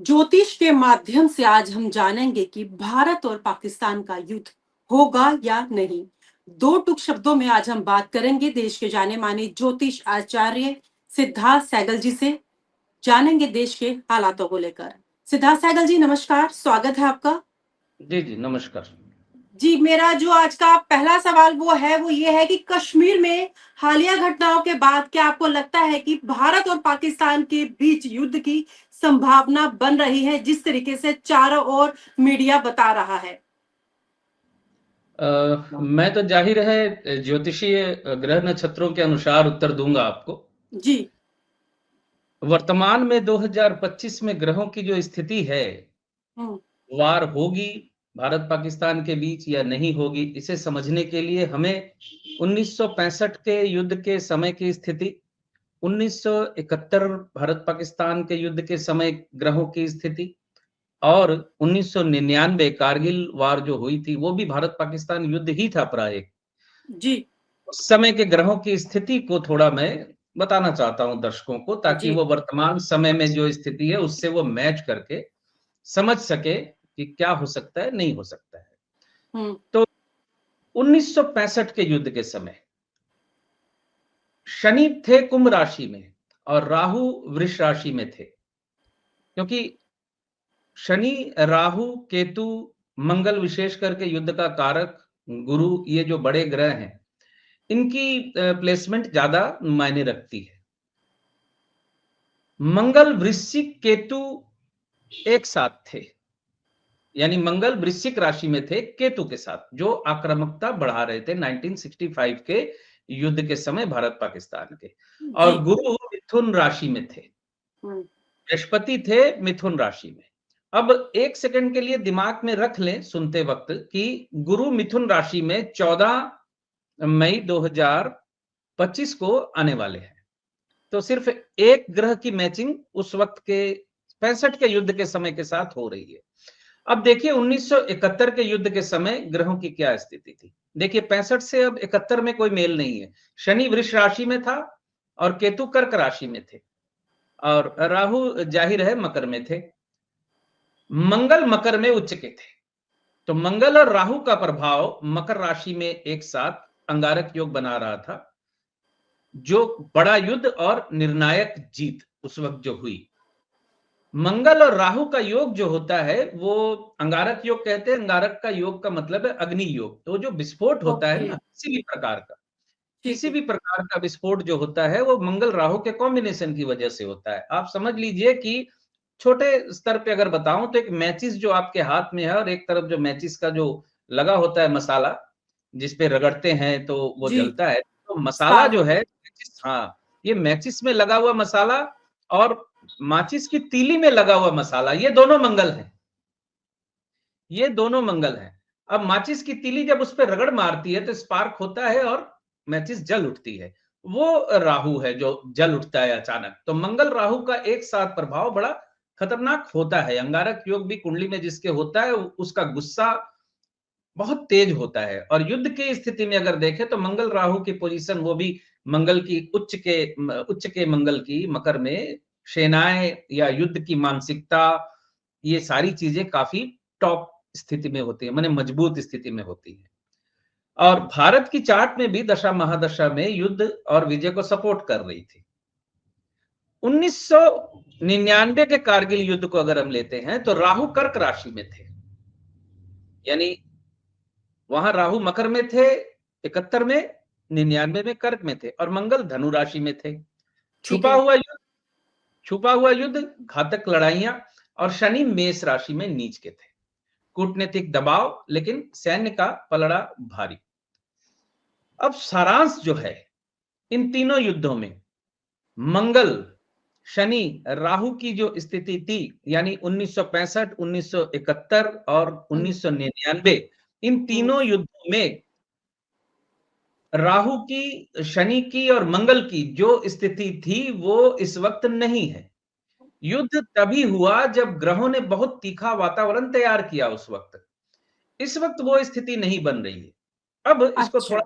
ज्योतिष के माध्यम से आज हम जानेंगे कि भारत और पाकिस्तान का युद्ध होगा या नहीं। दो टूक शब्दों में आज हम बात करेंगे देश के जाने माने ज्योतिष आचार्य सिद्धार्थ सहगल जी से। जानेंगे देश के हालातों को लेकर। सिद्धार्थ सहगल जी नमस्कार, स्वागत है आपका। जी जी नमस्कार। जी, मेरा जो आज का पहला सवाल वो ये है कि कश्मीर में हालिया घटनाओं के बाद क्या आपको लगता है कि भारत और पाकिस्तान के बीच युद्ध की संभावना बन रही है, जिस तरीके से चारों ओर मीडिया बता रहा है? मैं तो जाहिर है ज्योतिषीय ग्रह नक्षत्रों के अनुसार उत्तर दूंगा आपको। जी। वर्तमान में 2025 में ग्रहों की जो स्थिति है, हम्म। वार होगी भारत पाकिस्तान के बीच या नहीं होगी, इसे समझने के लिए हमें 1965 के युद्ध के समय की स्थिति, 1971 भारत पाकिस्तान के युद्ध के समय ग्रहों की स्थिति और 1999 कारगिल वार जो हुई थी वो भी भारत पाकिस्तान युद्ध ही था प्राय। जी। उस समय के ग्रहों की स्थिति को थोड़ा मैं बताना चाहता हूं दर्शकों को, ताकि जी। वो वर्तमान समय में जो स्थिति है उससे वो मैच करके समझ सके कि क्या हो सकता है, नहीं हो सकता है। हम्म। तो 1965 के युद्ध के समय शनि थे कुंभ राशि में और राहु वृष राशि में थे, क्योंकि शनि, राहु, केतु, मंगल, विशेष करके युद्ध का कारक, गुरु, ये जो बड़े ग्रह हैं इनकी प्लेसमेंट ज्यादा मायने रखती है। मंगल, वृश्चिक, केतु एक साथ थे, यानी मंगल वृश्चिक राशि में थे केतु के साथ, जो आक्रामकता बढ़ा रहे थे 1965 के युद्ध के समय भारत पाकिस्तान के। जी। और गुरु मिथुन राशि में थे, हम्म। बृहस्पति थे मिथुन राशि में। अब एक सेकंड के लिए दिमाग में रख लें सुनते वक्त कि गुरु मिथुन राशि में 14 मई 2025 को आने वाले हैं। तो सिर्फ एक ग्रह की मैचिंग उस वक्त के 65 के युद्ध के समय के साथ हो रही है। अब देखिए 1971 के युद्ध के समय ग्रहों की क्या स्थिति थी। देखिए 65 से अब 71 में कोई मेल नहीं है। शनि वृष राशि में था और केतु कर्क राशि में थे और राहु जाहिर है मकर में थे। मंगल मकर में उच्च के थे, तो मंगल और राहु का प्रभाव मकर राशि में एक साथ अंगारक योग बना रहा था, जो बड़ा युद्ध और निर्णायक जीत उस वक्त जो हुई। मंगल और राहु का योग जो होता है वो अंगारक योग कहते हैं। अंगारक का योग का मतलब है अग्नि योग। तो जो विस्फोट होता है ओके। ना, किसी भी प्रकार का, ठीक किसी है। भी प्रकार का विस्फोट जो होता है वो मंगल राहु के कॉम्बिनेशन की वजह से होता है। आप समझ लीजिए कि छोटे स्तर पे अगर बताऊं तो एक मैचिस जो आपके हाथ में है और एक तरफ जो मैचिस का जो लगा होता है मसाला, जिस पे रगड़ते हैं तो वो जी। जलता है, तो मसाला स्पार्क। जो है मैचिस, हाँ, ये मैचिस में लगा हुआ मसाला और माचिस की तीली में लगा हुआ मसाला, ये दोनों मंगल हैं। ये दोनों मंगल हैं। अब माचिस की तीली जब उस पर रगड़ मारती है तो स्पार्क होता है और मैचिस जल उठती है। वो राहु है जो जल उठता है अचानक। तो मंगल राहु का एक साथ प्रभाव बड़ा खतरनाक होता है। अंगारक योग भी कुंडली में जिसके होता है उसका गुस्सा बहुत तेज होता है। और युद्ध की स्थिति में अगर देखें तो मंगल राहु की पोजीशन, वो भी मंगल की उच्च के मंगल की मकर में, सेनाएं या युद्ध की मानसिकता, ये सारी चीजें काफी टॉप स्थिति में होती है, माने मजबूत स्थिति में होती है। और भारत की चार्ट में भी दशा महादशा में युद्ध और विजय को सपोर्ट कर रही थी। 1999 के कारगिल युद्ध को अगर हम लेते हैं तो राहु कर्क राशि में थे, यानी वहां राहु मकर में थे 71 में, 99 में कर्क में थे, और मंगल धनु राशि में थे। ठीक छुपा है। हुआ युद्ध, छुपा हुआ युद्ध, घातक लड़ाइयां, और शनि मेष राशि में नीच के थे। कूटनीतिक दबाव लेकिन सैन्य का पलड़ा भारी। अब सारांश जो है, इन तीनों युद्धों में मंगल, शनि, राहु की जो स्थिति थी, यानी 1965, 1971 और हम्म। 1999, इन हम्म। तीनों युद्धों में राहु की, शनि की और मंगल की जो स्थिति थी वो इस वक्त नहीं है। युद्ध तभी हुआ जब ग्रहों ने बहुत तीखा वातावरण तैयार किया उस वक्त। इस वक्त वो स्थिति नहीं बन रही है। अब इसको अच्छा। थोड़ा,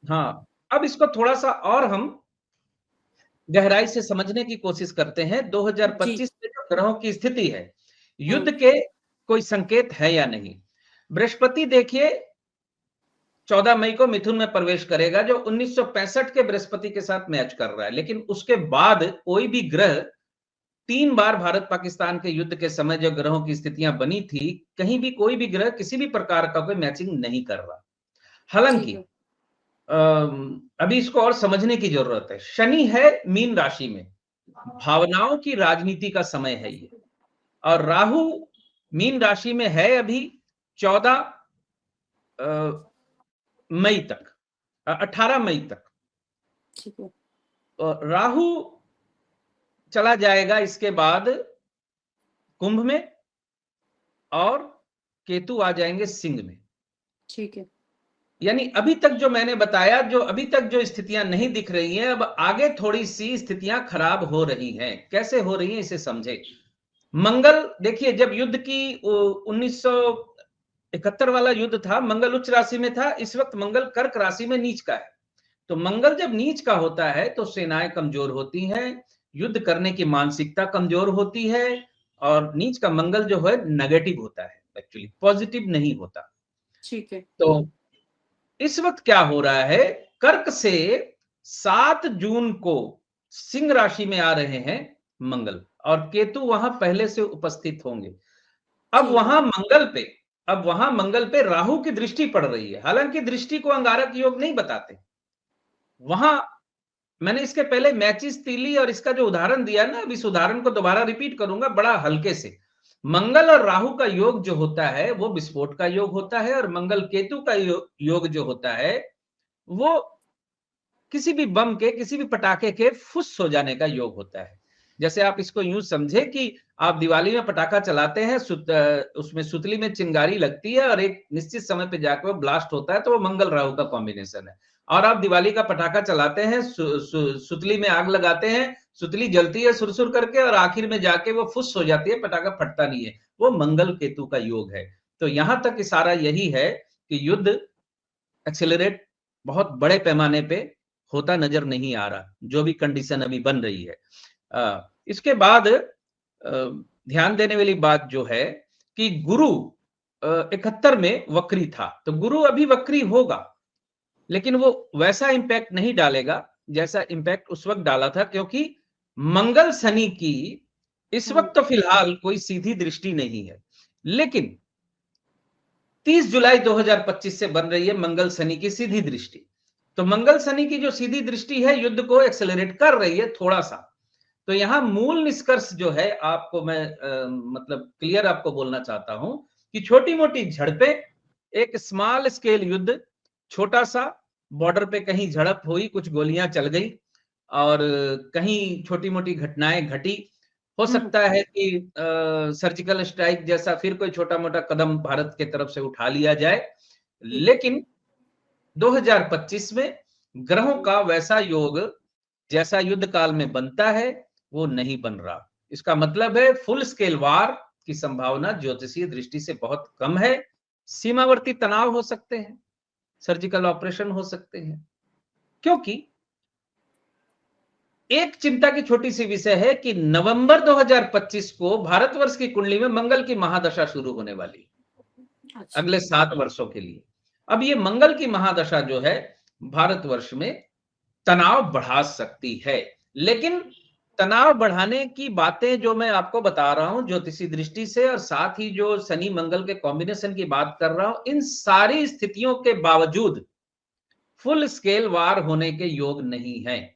हाँ, अब इसको थोड़ा सा और हम गहराई से समझने की कोशिश करते हैं। जी। 2025 में जो ग्रहों की स्थिति है, युद्ध के कोई संकेत है या नहीं। बृहस्पति देखिए 14 मई को मिथुन में प्रवेश करेगा, जो 1965 के बृहस्पति के साथ मैच कर रहा है, लेकिन उसके बाद कोई भी ग्रह 3 बार भारत पाकिस्तान के युद्ध के समय जो ग्रहों की स्थितियां बनी थी, कहीं भी कोई भी ग्रह किसी भी प्रकार का कोई मैचिंग नहीं कर रहा। हालांकि अभी इसको और समझने की जरूरत है। शनि है मीन राशि में, भावनाओं की राजनीति का समय है ये, और राहु मीन राशि में है अभी 14 मई तक, 18 मई तक। ठीक है। राहु चला जाएगा इसके बाद कुंभ में, और केतु आ जाएंगे सिंह में। ठीक है। यानी अभी तक जो मैंने बताया, जो अभी तक जो स्थितियां नहीं दिख रही हैं, अब आगे थोड़ी सी स्थितियां खराब हो रही हैं। कैसे हो रही हैं इसे समझे। मंगल देखिए, जब युद्ध की 1971 वाला युद्ध था, मंगल उच्च राशि में था, इस वक्त मंगल कर्क राशि में नीच का है। तो मंगल जब नीच का होता है तो सेनाएं कमजोर होती हैं, युद्ध करने की मानसिकता कमजोर होती है, और नीच का मंगल जो है नेगेटिव होता है, एक्चुअली पॉजिटिव नहीं होता। ठीक है। तो इस वक्त क्या हो रहा है, कर्क से 7 जून को सिंह राशि में आ रहे हैं मंगल, और केतु वहां पहले से उपस्थित होंगे। अब वहां मंगल पे राहु की दृष्टि पड़ रही है। हालांकि दृष्टि को अंगारक योग नहीं बताते। वहां मैंने इसके पहले मैचिस तीली और इसका जो उदाहरण दिया ना, अब इस उदाहरण को दोबारा रिपीट करूंगा बड़ा हल्के से। मंगल और राहु का योग जो होता है वो विस्फोट का योग होता है, और मंगल केतु का योग जो होता है वो किसी भी बम के, किसी भी पटाखे के फुस हो जाने का योग होता है। जैसे आप इसको यूं समझे कि आप दिवाली में पटाखा चलाते हैं, उसमें सुतली में चिंगारी लगती है और एक निश्चित समय पे जाकर वो ब्लास्ट होता है, तो वो मंगल राहु का कॉम्बिनेशन है। और आप दिवाली का पटाखा चलाते हैं, सुतली में आग लगाते हैं, सुतली जलती है सुरसुर करके, और आखिर में जाके वो फुस हो जाती है, पटाखा फटता नहीं है। वो मंगल केतु का योग है। तो यहां तक इशारा यही है कि युद्ध एक्सेलरेट बहुत बड़े पैमाने पे होता नजर नहीं आ रहा, जो भी कंडीशन अभी बन रही है। इसके बाद ध्यान देने वाली बात जो है कि गुरु 71 में वक्री था, तो गुरु अभी वक्री होगा, लेकिन वो वैसा इंपैक्ट नहीं डालेगा जैसा इंपैक्ट उस वक्त डाला था, क्योंकि मंगल शनि की इस वक्त तो फिलहाल कोई सीधी दृष्टि नहीं है, लेकिन 30 जुलाई 2025 से बन रही है मंगल शनि की सीधी दृष्टि। तो मंगल शनि की जो सीधी दृष्टि है युद्ध को एक्सेलरेट कर रही है थोड़ा सा। तो यहां मूल निष्कर्ष जो है, आपको मैं मतलब क्लियर आपको बोलना चाहता हूं कि छोटी मोटी झड़पें, एक स्मॉल स्केल युद्ध, छोटा सा बॉर्डर पे कहीं झड़प हुई, कुछ गोलियां चल गई, और कहीं छोटी मोटी घटनाएं घटी, हो सकता है कि सर्जिकल स्ट्राइक जैसा फिर कोई छोटा मोटा कदम भारत के तरफ से उठा लिया जाए, लेकिन 2025 में ग्रहों का वैसा योग जैसा युद्ध काल में बनता है वो नहीं बन रहा। इसका मतलब है फुल स्केल वार की संभावना ज्योतिषीय दृष्टि से बहुत कम है। सीमावर्ती तनाव हो सकते हैं, सर्जिकल ऑपरेशन हो सकते हैं, क्योंकि एक चिंता की छोटी सी विषय है कि नवंबर 2025 को भारतवर्ष की कुंडली में मंगल की महादशा शुरू होने वाली है। अच्छा। अगले 7 वर्षों के लिए। अब ये मंगल की महादशा जो है भारतवर्ष में तनाव बढ़ा सकती है, लेकिन तनाव बढ़ाने की बातें जो मैं आपको बता रहा हूं ज्योतिषी दृष्टि से, और साथ ही जो शनि मंगल के कॉम्बिनेशन की बात कर रहा हूं, इन सारी स्थितियों के बावजूद फुल स्केल वार होने के योग नहीं है।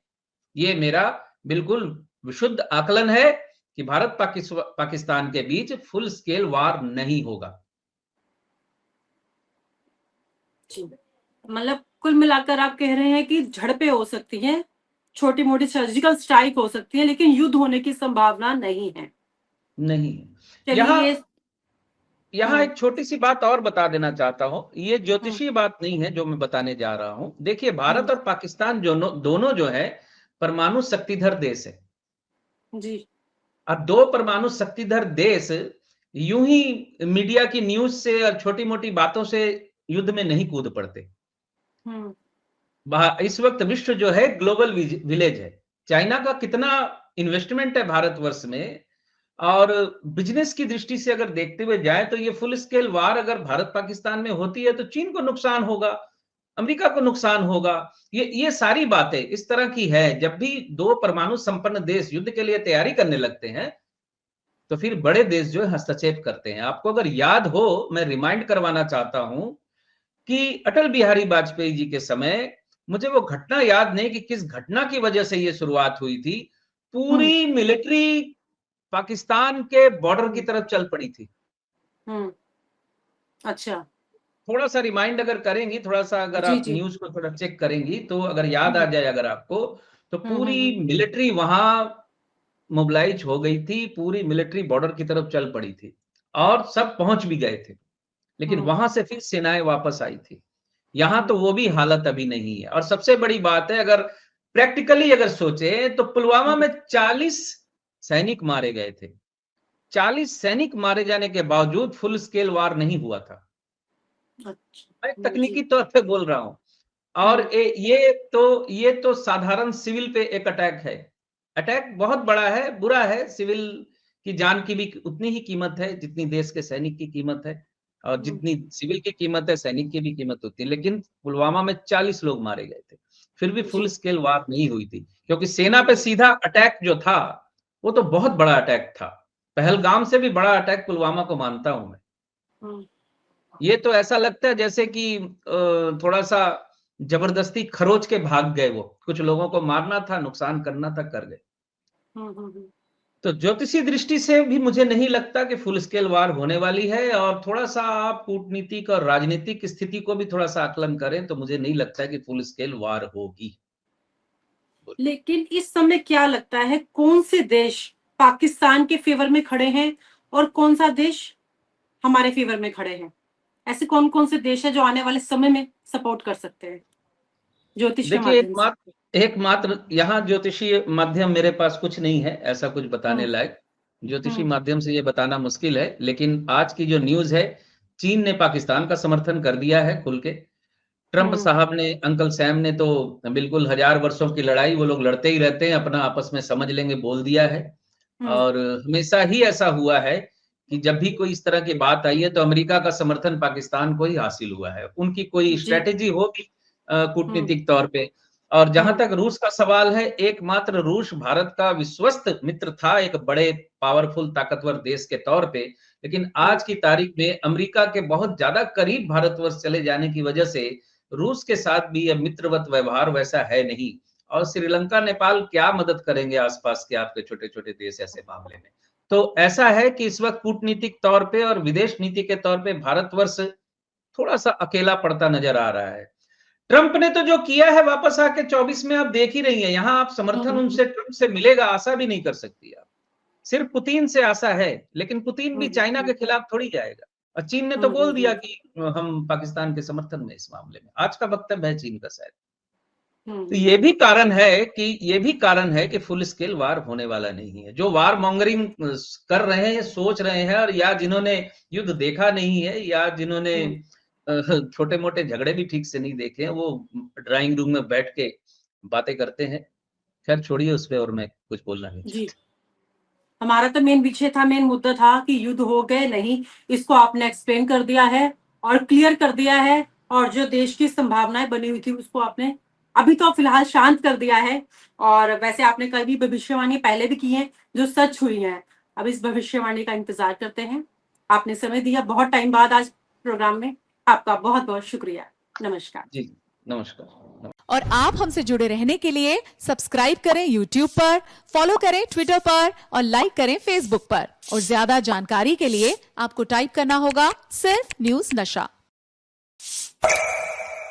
ये मेरा बिल्कुल विशुद्ध आकलन है कि भारत पाकिस्तान के बीच फुल स्केल वार नहीं होगा। मतलब कुल मिलाकर आप कह रहे हैं कि झड़पें हो सकती हैं, छोटी मोटी सर्जिकल स्ट्राइक हो सकती है, लेकिन युद्ध होने की संभावना नहीं है। नहीं। चलिए यहाँ एक छोटी सी बात और बता देना चाहता हूं, ये ज्योतिषीय बात नहीं है जो मैं बताने जा रहा हूं। देखिए, भारत और पाकिस्तान दोनों जो है परमाणु शक्तिधर देश है जी। अब 2 परमाणु शक्तिधर देश यूं ही मीडिया की न्यूज से और छोटी मोटी बातों से युद्ध में नहीं कूद पड़ते। इस वक्त विश्व जो है ग्लोबल विलेज है। चाइना का कितना इन्वेस्टमेंट है भारतवर्ष में, और बिजनेस की दृष्टि से अगर देखते हुए जाए तो ये फुल स्केल वार अगर भारत पाकिस्तान में होती है तो चीन को नुकसान होगा, अमेरिका को नुकसान होगा। ये सारी बातें इस तरह की है। जब भी दो परमाणु संपन्न देश युद्ध के लिए तैयारी करने लगते हैं तो फिर बड़े देश जो है हस्तक्षेप करते हैं। आपको अगर याद हो, मैं रिमाइंड करवाना चाहता हूं कि अटल बिहारी वाजपेयी जी के समय, मुझे वो घटना याद नहीं कि किस घटना की वजह से ये शुरुआत हुई थी, हम्म पूरी मिलिट्री पाकिस्तान के बॉर्डर की हम्म तरफ चल पड़ी थी। हम्म, अच्छा। थोड़ा सा रिमाइंड अगर करेंगी, थोड़ा सा अगर जी आप जी। न्यूज को थोड़ा चेक करेंगी तो अगर याद आ हम्म जाए अगर आपको, तो पूरी हम्म। मिलिट्री वहां मोबिलाइज हो गई थी, पूरी मिलिट्री बॉर्डर की तरफ चल पड़ी थी और सब पहुंच भी गए थे। लेकिन हम्म वहां से फिर सेनाएं वापस आई थी। यहां तो हम्म वो भी हालत अभी नहीं है। और सबसे बड़ी बात है, अगर प्रैक्टिकली अगर सोचे तो पुलवामा हम्म, में 40 सैनिक मारे गए थे। 40 सैनिक मारे जाने के बावजूद फुल स्केल वार नहीं हुआ था। मैं अच्छा जी। तकनीकी तौर पे बोल रहा हूं। और हम्म ये तो साधारण सिविल पे एक अटैक है। अटैक बहुत बड़ा है, बुरा है। सिविल की जान की भी उतनी ही कीमत है जितनी देश के सैनिक की कीमत है, और हम्म जितनी सिविल की कीमत है सैनिक की भी कीमत होती है। लेकिन पुलवामा में 40 लोग मारे गए थे, फिर भी फुल जी। स्केल वार नहीं हुई थी, क्योंकि सेना पे हम्म सीधा अटैक जो था वो तो बहुत बड़ा अटैक था। पहलगाम से भी बड़ा अटैक पुलवामा को मानता हूं मैं। हम्म ये तो ऐसा लगता है जैसे कि थोड़ा सा जबरदस्ती खरोच के भाग गए। वो कुछ लोगों को मारना था, नुकसान करना था, कर गए। हम्म। तो ज्योतिषी दृष्टि से भी मुझे नहीं लगता कि फुल स्केल वार होने वाली है। और थोड़ा सा आप कूटनीतिक और राजनीतिक स्थिति को भी थोड़ा सा आकलन करें तो मुझे नहीं लगता है कि फुल स्केल वार होगी। लेकिन इस समय क्या लगता है कौन से देश पाकिस्तान के फेवर में खड़े हैं और कौन सा देश हमारे फेवर में खड़े हैं? ऐसे कौन कौन से देश है जो आने वाले समय में सपोर्ट कर सकते हैं ज्योतिष के देखिए, माध्यम से? एकमात्र यहाँ ज्योतिषीय माध्यम मेरे पास कुछ नहीं है ऐसा कुछ बताने हम्म लायक। ज्योतिषी हम्म माध्यम से ये बताना मुश्किल है। लेकिन आज की जो न्यूज है, चीन ने पाकिस्तान का समर्थन कर दिया है खुल के। ट्रंप हम्म साहब ने, अंकल सैम ने तो बिल्कुल 1000 वर्षों की लड़ाई वो लोग लड़ते ही रहते हैं, अपना आपस में समझ लेंगे बोल दिया है। हम्म, और हमेशा ही ऐसा हुआ है कि जब भी कोई इस तरह की बात आई है तो अमेरिका का समर्थन पाकिस्तान को ही हासिल हुआ है। उनकी कोई जी। स्ट्रेटेजी होगी हम्म कूटनीतिक तौर पे। और जहां हम्म तक रूस का सवाल है, एकमात्र रूस भारत का विश्वस्त मित्र था, एक बड़े पावरफुल ताकतवर देश के तौर पे। लेकिन हम्म, आज की तारीख में अमेरिका के बहुत ज्यादा करीब भारतवर्ष चले जाने की वजह से रूस के साथ भी यह मित्रवत व्यवहार वैसा है नहीं। और श्रीलंका, नेपाल क्या मदद करेंगे आसपास के आपके छोटे छोटे देश ऐसे मामले में। तो ऐसा है कि इस वक्त कूटनीतिक तौर पे और विदेश नीति के तौर पे भारतवर्ष थोड़ा सा अकेला पड़ता नजर आ रहा है। ट्रंप ने तो जो किया है वापस आके 24 में आप देख ही रही है। यहां आप समर्थन हम्म उनसे, ट्रंप से मिलेगा आशा भी नहीं कर सकती आप। सिर्फ पुतिन से आशा है। लेकिन पुतिन भी चाइना हम्म के खिलाफ थोड़ी जाएगा। और चीन ने तो बोल दिया हम्म कि हम पाकिस्तान के समर्थन में इस मामले में। आज का वक्तव्य है चीन का शायद। तो हम्म, ये भी कारण है कि फुल स्केल वार होने वाला नहीं है। जो वार मॉन्गरिंग कर रहे हैं, सोच रहे हैं, और या जिन्होंने युद्ध देखा नहीं है, या जिन्होंने हम्म, छोटे मोटे झगड़े भी ठीक से नहीं देखे हैं, वो ड्राइंग रूम में बैठ के बातें करते हैं। खैर छोड़िए उस पर, और मैं कुछ बोलना नहीं जी। चाहता। हमारा तो मेन विषय था, मेन मुद्दा था कि युद्ध हो गए नहीं, इसको आपने एक्सप्लेन कर दिया है और क्लियर कर दिया है। और जो देश की संभावनाएं बनी हुई थी उसको आपने अभी तो फिलहाल शांत कर दिया है। और वैसे आपने कभी भविष्यवाणी पहले भी की है जो सच हुई है। अब इस भविष्यवाणी का इंतजार करते हैं। आपने समय दिया बहुत टाइम बाद आज प्रोग्राम में। आपका बहुत बहुत शुक्रिया। नमस्कार। जी, नमस्कार। और आप हमसे जुड़े रहने के लिए सब्सक्राइब करें YouTube पर, फॉलो करें ट्विटर पर और लाइक करें Facebook पर। और ज्यादा जानकारी के लिए आपको टाइप करना होगा सिर्फ न्यूज नशा।